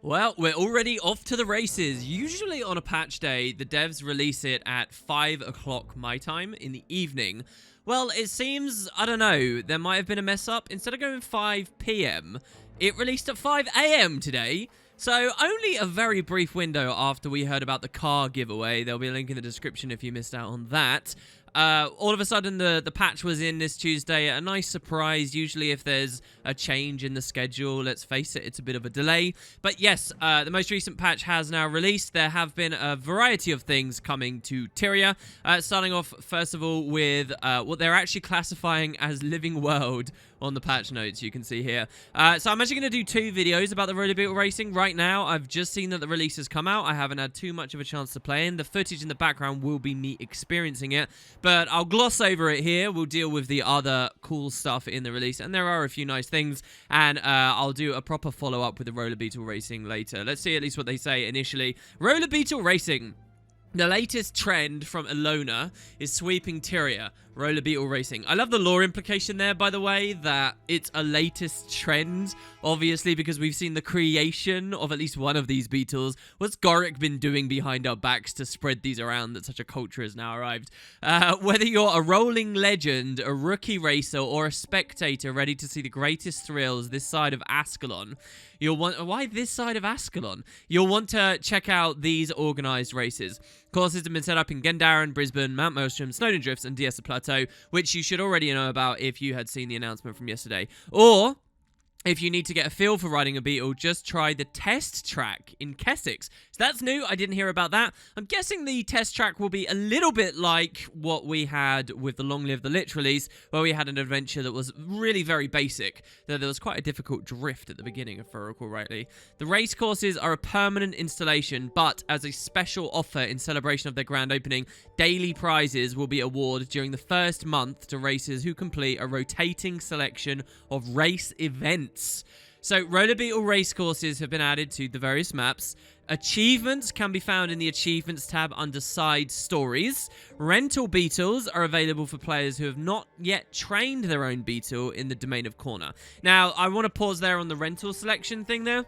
Well, we're already off to the races. Usually on a patch day, the devs release it at 5 o'clock my time in the evening. Well, it seems, I don't know, there might have been a mess up. Instead of going 5 p.m., it released at 5 a.m. today. So only a very brief window after we heard about the car giveaway. There'll be a link in the description if you missed out on that. All of a sudden, the patch was in this Tuesday. A nice surprise. Usually if there's a change in the schedule, let's face it, it's a bit of a delay. But yes, the most recent patch has now released. There have been a variety of things coming to Tyria. Starting off, first of all, with what they're actually classifying as Living World on the patch notes, you can see here. So I'm actually going to do 2 videos about the roller Beetle Racing. Right now, I've just seen that the release has come out. I haven't had too much of a chance to play in. The footage in the background will be me experiencing it, but I'll gloss over it here. We'll deal with the other cool stuff in the release, and there are a few nice things, and I'll do a proper follow-up with the roller Beetle Racing later. Let's see at least what they say initially. Roller Beetle Racing. The latest trend from Alona is sweeping Tyria, roller Beetle Racing. I love the lore implication there, by the way, that it's a latest trend, obviously, because we've seen the creation of at least one of these beetles. What's Goric been doing behind our backs to spread these around that such a culture has now arrived? Whether you're a rolling legend, a rookie racer, or a spectator ready to see the greatest thrills this side of Ascalon, you'll want... Why this side of Ascalon? You'll want to check out these organised races. Courses have been set up in Gendaran, Brisbane, Mount Maelstrom, Snowdon Drifts, and Diessa Plateau, which you should already know about if you had seen the announcement from yesterday. Or, if you need to get a feel for riding a Beetle, just try the test track in Kessex. So that's new. I didn't hear about that. I'm guessing the test track will be a little bit like what we had with the Long Live the Lich release, where we had an adventure that was really very basic, though there was quite a difficult drift at the beginning, if I recall rightly. The race courses are a permanent installation, but as a special offer in celebration of their grand opening, daily prizes will be awarded during the first month to racers who complete a rotating selection of race events. So, roller Beetle race courses have been added to the various maps. Achievements can be found in the Achievements tab under Side Stories. Rental Beetles are available for players who have not yet trained their own Beetle in the Domain of Corner. Now, I want to pause there on the rental selection thing there.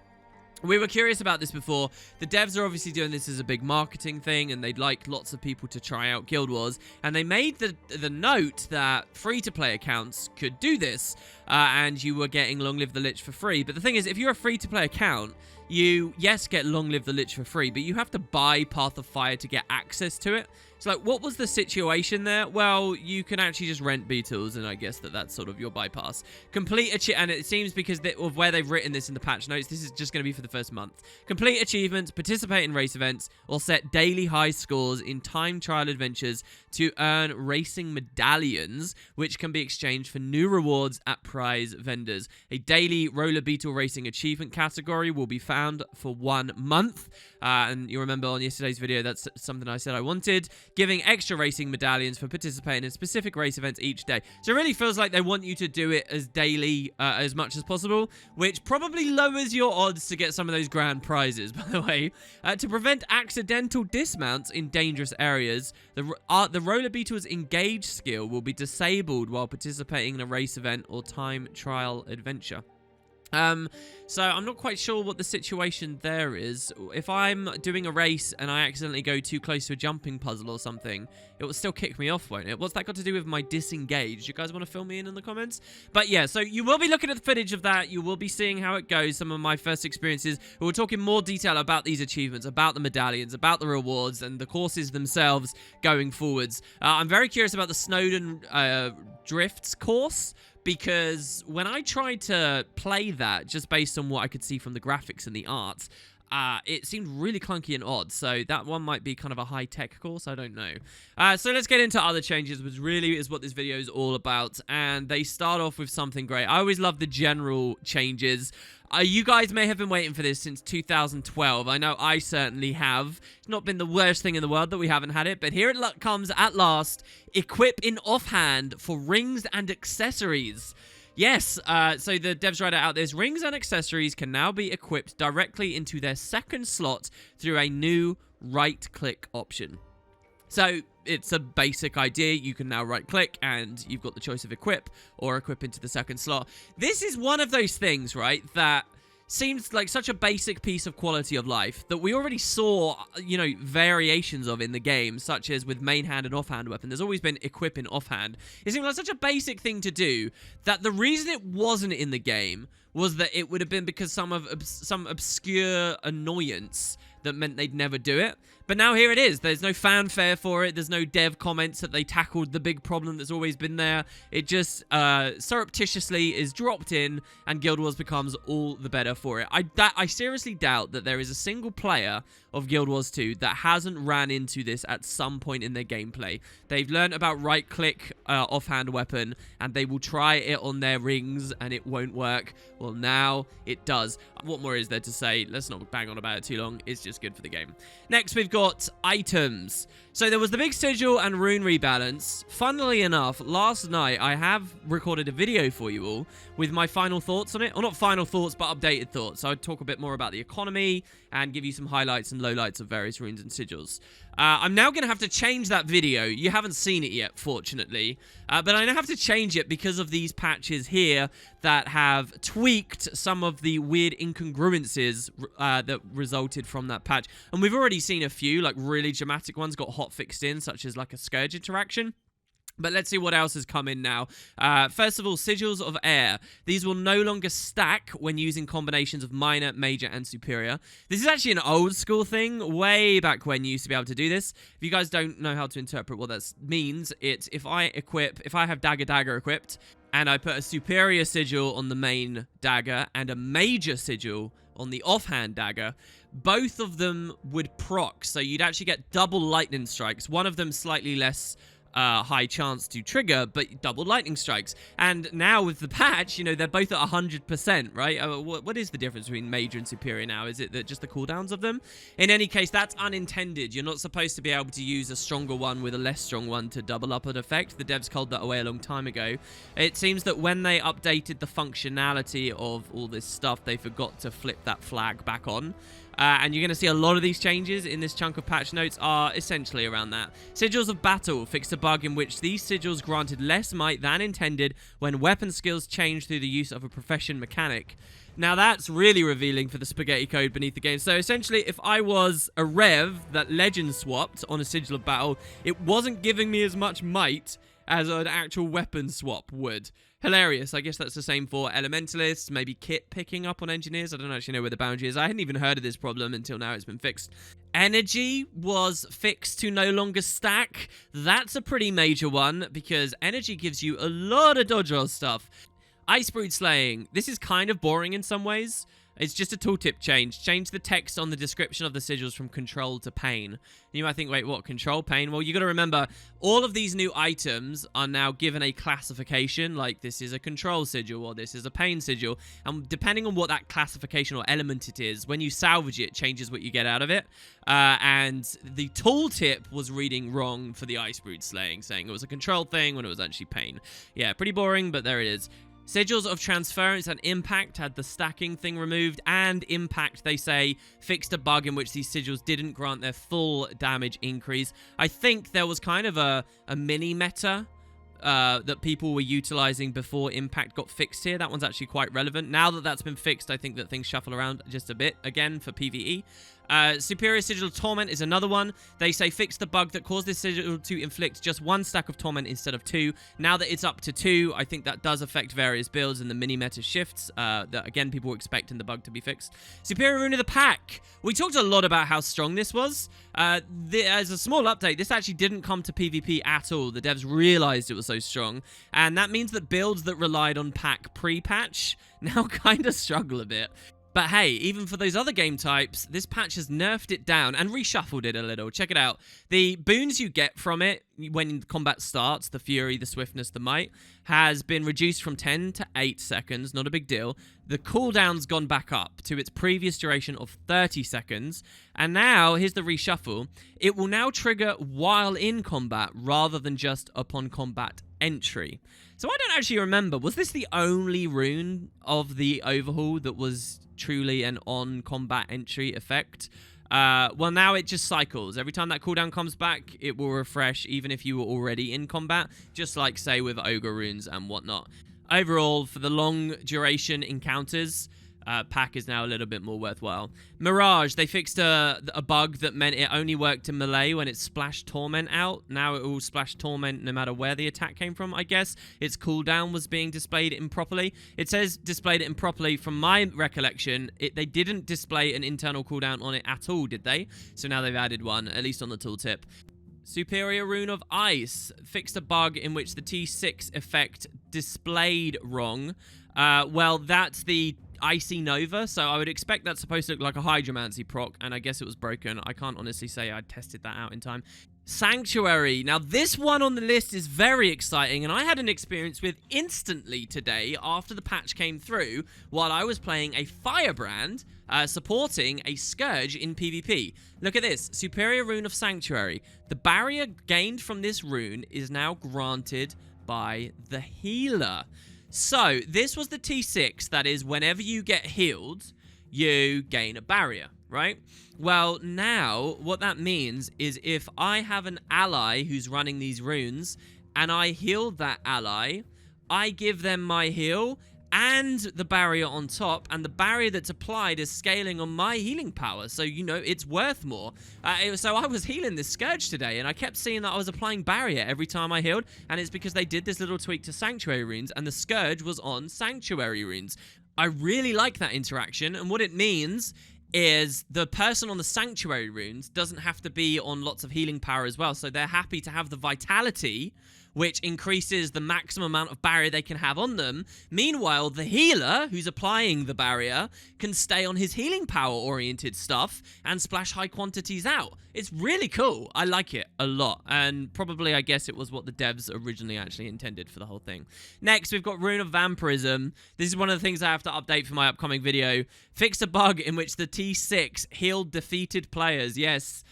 We were curious about this before. The devs are obviously doing this as a big marketing thing, and they'd like lots of people to try out Guild Wars. And they made the note that free-to-play accounts could do this, and you were getting Long Live the Lich for free. But the thing is, if you're a free-to-play account, you, yes, get Long Live the Lich for free, but you have to buy Path of Fire to get access to it. So, like, what was the situation there? Well, you can actually just rent Beetles, and I guess that's sort of your bypass. And it seems because of where they've written this in the patch notes, this is just going to be for the first month. Complete achievements, participate in race events, or set daily high scores in time trial adventures to earn racing medallions, which can be exchanged for new rewards at prize vendors. A daily roller Beetle Racing achievement category will be found for 1 month. And you remember on yesterday's video, that's something I said I wanted. Giving extra racing medallions for participating in specific race events each day. So it really feels like they want you to do it as daily as much as possible, which probably lowers your odds to get some of those grand prizes, by the way. To prevent accidental dismounts in dangerous areas, the roller Beetle's engage skill will be disabled while participating in a race event or time trial adventure. So I'm not quite sure what the situation there is. If I'm doing a race and I accidentally go too close to a jumping puzzle or something, it will still kick me off, won't it? What's that got to do with my disengage? You guys want to fill me in the comments? But yeah, so you will be looking at the footage of that. You will be seeing how it goes, some of my first experiences. We'll talk in more detail about these achievements, about the medallions, about the rewards, and the courses themselves going forwards. I'm very curious about the Snowdon Drifts course, because when I tried to play that, just based on what I could see from the graphics and the art, it seemed really clunky and odd. So that one might be kind of a high-tech course. I don't know. So let's get into other changes, which really is what this video is all about. And they start off with something great. I always love the general changes. You guys may have been waiting for this since 2012. I know I certainly have. It's not been the worst thing in the world that we haven't had it, but here it comes at last. Equip in offhand for rings and accessories. Yes, so the devs write out this. Rings and accessories can now be equipped directly into their second slot through a new right-click option. So it's a basic idea. You can now right-click and you've got the choice of equip or equip into the second slot. This is one of those things, right, that seems like such a basic piece of quality of life that we already saw, you know, variations of in the game, such as with main hand and offhand weapon. There's always been equipping offhand. It seemed like such a basic thing to do that the reason it wasn't in the game was that it would have been because some obscure annoyance that meant they'd never do it. But now here it is. There's no fanfare for it. There's no dev comments that they tackled the big problem that's always been there. It just surreptitiously is dropped in, and Guild Wars becomes all the better for it. I seriously doubt that there is a single player of Guild Wars 2 that hasn't ran into this at some point in their gameplay. They've learned about right-click offhand weapon, and they will try it on their rings, and it won't work. Well, now it does. What more is there to say? Let's not bang on about it too long. It's just good for the game. Next, we've got items. So there was the big sigil and rune rebalance. Funnily enough, last night I have recorded a video for you all with my final thoughts on it. Or not final thoughts, but updated thoughts. So I'd talk a bit more about the economy and give you some highlights and lowlights of various runes and sigils. I'm now going to have to change that video. You haven't seen it yet, fortunately. But I now have to change it because of these patches here that have tweaked some of the weird incongruences that resulted from that patch. And we've already seen a few, like, really dramatic ones got hot fixed in, such as, like, a Scourge interaction. But let's see what else has come in now. First of all, Sigils of Air. These will no longer stack when using combinations of Minor, Major, and Superior. This is actually an old school thing, way back when you used to be able to do this. If you guys don't know how to interpret what that means, it's if I have Dagger equipped, and I put a Superior Sigil on the main dagger and a Major Sigil on the offhand dagger, both of them would proc. So you'd actually get double lightning strikes. One of them slightly less high chance to trigger, but double lightning strikes. And now with the patch, you know, they're both at 100%, right? What is the difference between Major and Superior now? Is it that just the cooldowns of them? In any case, that's unintended. You're not supposed to be able to use a stronger one with a less strong one to double up an effect. The devs called that away a long time ago. It seems that when they updated the functionality of all this stuff, they forgot to flip that flag back on. And you're going to see a lot of these changes in this chunk of patch notes are essentially around that. Sigils of Battle fixed a bug in which these sigils granted less might than intended when weapon skills changed through the use of a profession mechanic. Now that's really revealing for the spaghetti code beneath the game. So essentially, if I was a Rev that Legend swapped on a Sigil of Battle, it wasn't giving me as much might as an actual weapon swap would. Hilarious. I guess that's the same for Elementalists, maybe kit picking up on Engineers. I don't actually know where the boundary is. I hadn't even heard of this problem until now it's been fixed. Energy was fixed to no longer stack. That's a pretty major one because energy gives you a lot of dodge roll stuff. Icebrood Slaying. This is kind of boring in some ways. It's just a tooltip change. Change the text on the description of the sigils from control to pain. You might think, wait, what? Control, pain? Well, you got to remember, all of these new items are now given a classification, like this is a control sigil or this is a pain sigil. And depending on what that classification or element it is, when you salvage it, changes what you get out of it. And the tooltip was reading wrong for the Icebrood Slaying, saying it was a control thing when it was actually pain. Yeah, pretty boring, but there it is. Sigils of Transference and Impact had the stacking thing removed, and Impact, they say, fixed a bug in which these sigils didn't grant their full damage increase. I think there was kind of a mini meta that people were utilizing before Impact got fixed here. That one's actually quite relevant. Now that that's been fixed, I think that things shuffle around just a bit again for PvE. Superior Sigil Torment is another one. They say fix the bug that caused this sigil to inflict just one stack of Torment instead of 2. Now that it's up to 2, I think that does affect various builds and the mini-meta shifts that, again, people were expecting the bug to be fixed. Superior Rune of the Pack. We talked a lot about how strong this was. As a small update, this actually didn't come to PvP at all. The devs realized it was so strong, and that means that builds that relied on pack pre-patch now kind of struggle a bit. But hey, even for those other game types, this patch has nerfed it down and reshuffled it a little. Check it out. The boons you get from it when combat starts, the Fury, the Swiftness, the Might, has been reduced from 10 to 8 seconds. Not a big deal. The cooldown's gone back up to its previous duration of 30 seconds. And now, here's the reshuffle. It will now trigger while in combat rather than just upon combat entry. So I don't actually remember, was this the only rune of the overhaul that was truly an on-combat entry effect? Well, now it just cycles. Every time that cooldown comes back, it will refresh, even if you were already in combat, just like, say, with Ogre runes and whatnot. Overall, for the long duration encounters, pack is now a little bit more worthwhile. Mirage, they fixed a bug that meant it only worked in melee when it splashed Torment out. Now it will splash Torment no matter where the attack came from, I guess. Its cooldown was being displayed improperly. It says displayed it improperly. From my recollection, they didn't display an internal cooldown on it at all, did they? So now they've added one, at least on the tooltip. Superior Rune of Ice fixed a bug in which the T6 effect displayed wrong. Well, that's the Icy Nova, so I would expect that's supposed to look like a Hydromancy proc, and I guess it was broken. I can't honestly say I tested that out in time. Sanctuary. Now, this one on the list is very exciting, and I had an experience with instantly today after the patch came through while I was playing a Firebrand supporting a Scourge in PvP. Look at this. Superior Rune of Sanctuary. The barrier gained from this rune is now granted by the healer. So, this was the T6, that is, whenever you get healed, you gain a barrier, right? Well, now, what that means is if I have an ally who's running these runes, and I heal that ally, I give them my heal, and the barrier on top, and the barrier that's applied is scaling on my healing power, so, you know, it's worth more. So I was healing this Scourge today, and I kept seeing that I was applying barrier every time I healed, and it's because they did this little tweak to Sanctuary runes, and the Scourge was on Sanctuary runes. I really like that interaction, and what it means is the person on the Sanctuary runes doesn't have to be on lots of healing power as well, so they're happy to have the Vitality, which increases the maximum amount of barrier they can have on them. Meanwhile, the healer, who's applying the barrier, can stay on his healing power-oriented stuff and splash high quantities out. It's really cool. I like it a lot. And probably, I guess, it was what the devs originally actually intended for the whole thing. Next, we've got Rune of Vampirism. This is one of the things I have to update for my upcoming video. Fixed a bug in which the T6 healed defeated players. Yes.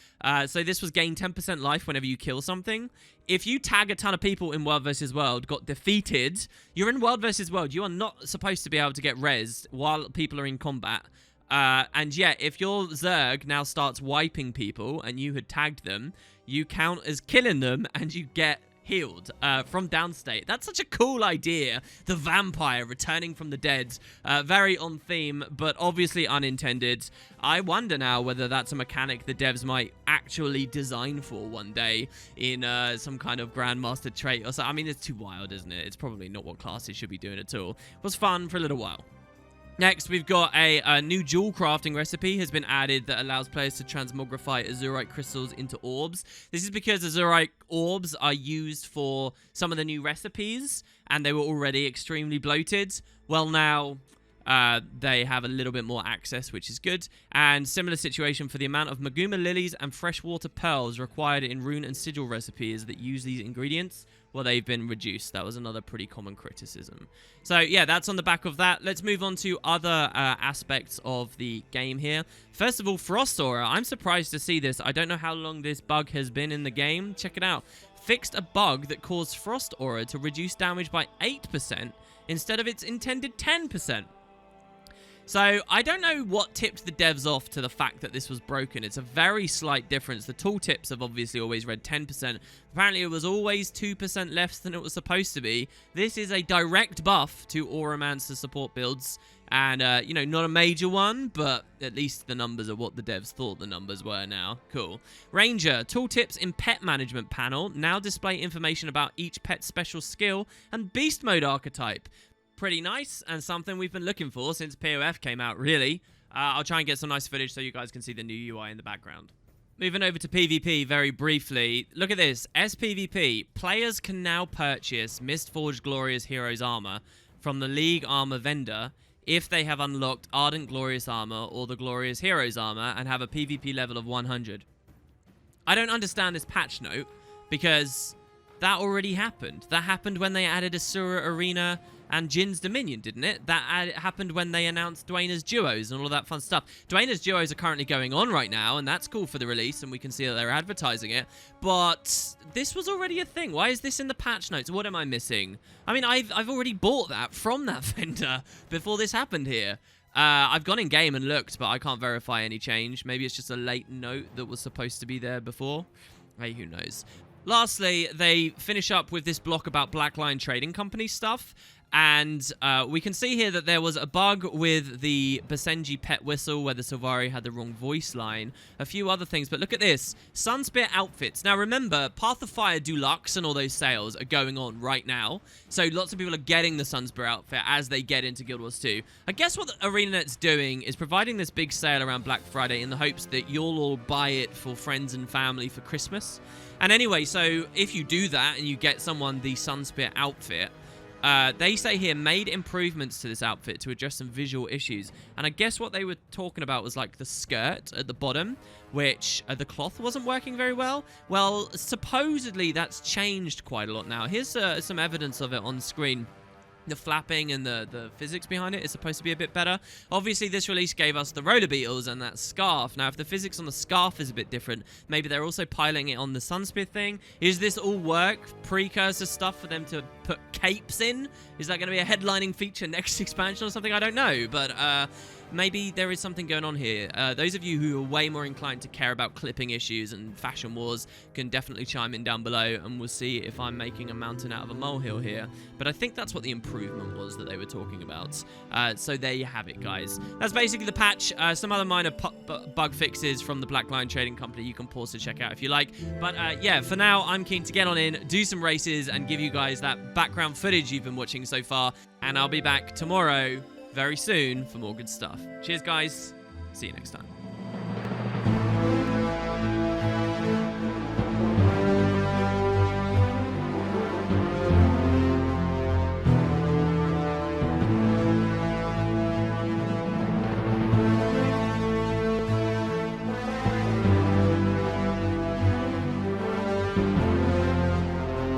So this was gain 10% life whenever you kill something. If you tag a ton of people in World vs. World, got defeated, you're in World vs. World. You are not supposed to be able to get rezzed while people are in combat. And yeah, if your Zerg now starts wiping people and you had tagged them, you count as killing them and you get healed from downstate. That's such a cool idea. The vampire returning from the dead. Very on theme, but obviously unintended. I wonder now whether that's a mechanic the devs might actually design for one day in some kind of Grandmaster trait or so. I mean, it's too wild, isn't it? It's probably not what classes should be doing at all. It was fun for a little while. Next, we've got a new jewel crafting recipe has been added that allows players to transmogrify azurite crystals into orbs. This is because azurite orbs are used for some of the new recipes, and they were already extremely bloated. Well, now they have a little bit more access, which is good. And similar situation for the amount of Maguma lilies and freshwater pearls required in rune and sigil recipes that use these ingredients. Well, they've been reduced. That was another pretty common criticism. So, yeah, that's on the back of that. Let's move on to other aspects of the game here. First of all, Frost Aura. I'm surprised to see this. I don't know how long this bug has been in the game. Check it out. Fixed a bug that caused Frost Aura to reduce damage by 8% instead of its intended 10%. So, I don't know what tipped the devs off to the fact that this was broken. It's a very slight difference. The tooltips have obviously always read 10%. Apparently, it was always 2% less than it was supposed to be. This is a direct buff to Auramancer support builds. And, you know, not a major one, but at least the numbers are what the devs thought the numbers were now. Cool. Ranger, tooltips in pet management panel now display information about each pet's special skill and beast mode archetype. Pretty nice, and something we've been looking for since POF came out, really. I'll try and get some nice footage so you guys can see the new UI in the background. Moving over to PvP very briefly. Look at this. SPVP. Players can now purchase Mistforged Glorious Heroes Armor from the League Armor vendor if they have unlocked Ardent Glorious Armor or the Glorious Heroes Armor and have a PvP level of 100. I don't understand this patch note because that already happened. That happened when they added Asura Arena and Jin's Dominion, didn't it? That happened when they announced Dwayna's Duos and all of that fun stuff. Dwayna's Duos are currently going on right now, and that's cool for the release, and we can see that they're advertising it. But this was already a thing. Why is this in the patch notes? What am I missing? I mean, I've already bought that from that vendor before this happened here. I've gone in-game and looked, but I can't verify any change. Maybe it's just a late note that was supposed to be there before. Hey, who knows? Lastly, they finish up with this block about Black Lion Trading Company stuff. And we can see here that there was a bug with the Basenji pet whistle where the Silvari had the wrong voice line. A few other things, but look at this. Sunspear outfits. Now remember, Path of Fire Deluxe and all those sales are going on right now. So lots of people are getting the Sunspear outfit as they get into Guild Wars 2. I guess what ArenaNet's doing is providing this big sale around Black Friday in the hopes that you'll all buy it for friends and family for Christmas. And anyway, so if you do that and you get someone the Sunspear outfit, they say here, made improvements to this outfit to address some visual issues. And I guess what they were talking about was like the skirt at the bottom, which the cloth wasn't working very well. Well, supposedly that's changed quite a lot now. Here's some evidence of it on screen. The flapping and the physics behind it is supposed to be a bit better. Obviously, this release gave us the roller beetles and that scarf. Now, if the physics on the scarf is a bit different, maybe they're also piling it on the Sunspear thing. Is this all work? Precursor stuff for them to put capes in? Is that going to be a headlining feature next expansion or something? I don't know, but maybe there is something going on here. Those of you who are way more inclined to care about clipping issues and fashion wars can definitely chime in down below, and we'll see if I'm making a mountain out of a molehill here. But I think that's what the improvement was that they were talking about. So there you have it, guys. That's basically the patch. Some other minor bug fixes from the Black Lion Trading Company you can pause to check out if you like. But yeah, for now, I'm keen to get on in, do some races, and give you guys that background footage you've been watching so far. And I'll be back tomorrow very soon for more good stuff. Cheers, guys. See you next time.